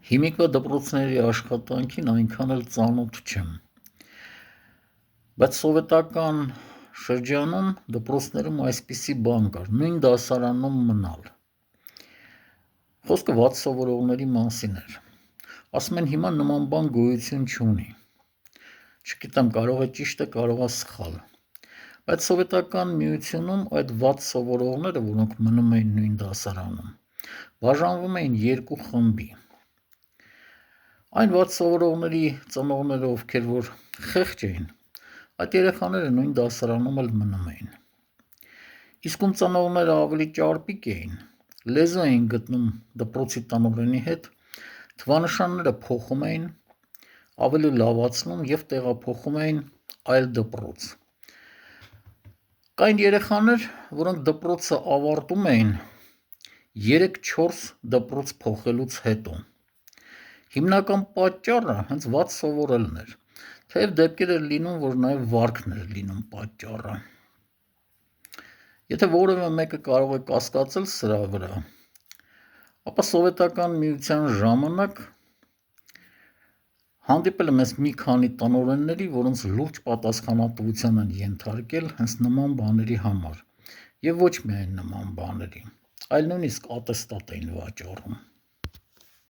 Հիմիկվա դպրոցների աշխատանքին այնքան էլ ծանոթ չեմ, բայց սովետական շրջանում դպրոցներում այսպիսի բան կար, նույն դասարանում մնալ, խոսքը վատ սովորողների մասին էր, ասում են հիմա նման բան գոյություն չունի, չգիտեմ կարող է ճիշտ է, կարող է սխալ, բայց սովետական միությունում այդ վատ սովորողները, որոնք մնում էին նույն դասարանում, բաժանվում էին երկու խմբի, Այն վատ սովորողների ծնողները, ովքեր որ խեղճ էին, այդ երեխաները նույն դասարանում էլ մնում էին։ Իսկ ում ծնողները ավելի ճարպիկ էին, լեզու էին գտնում դպրոցի տնօրենի հետ, թվանշանները փոխում էին, ավելի լավացնում եւ տեղափոխում էին այլ դպրոց։ Կային երեխաներ, որոնք դպրոցը ավարտում էին 3-4 դպրոց փոխելուց հետո։ Հիմնական պատճառը հենց վատ սովորելն էր, թեև դեպքեր էր լինում, որ նաև վարքն էր լինում պատճառը։ Եթե որևէ մեկը կարող է կասկածել սրա վրա, ապա սովետական միության ժամանակ հանդիպել եմ ես մի քանի տնօրենների, որոնց լուրջ պատասխանատվության են ենթարկել հենց նման բաների համար, եւ ոչ միայն նման բաների, այլ նույնիսկ ատեստատ էին վաճառում։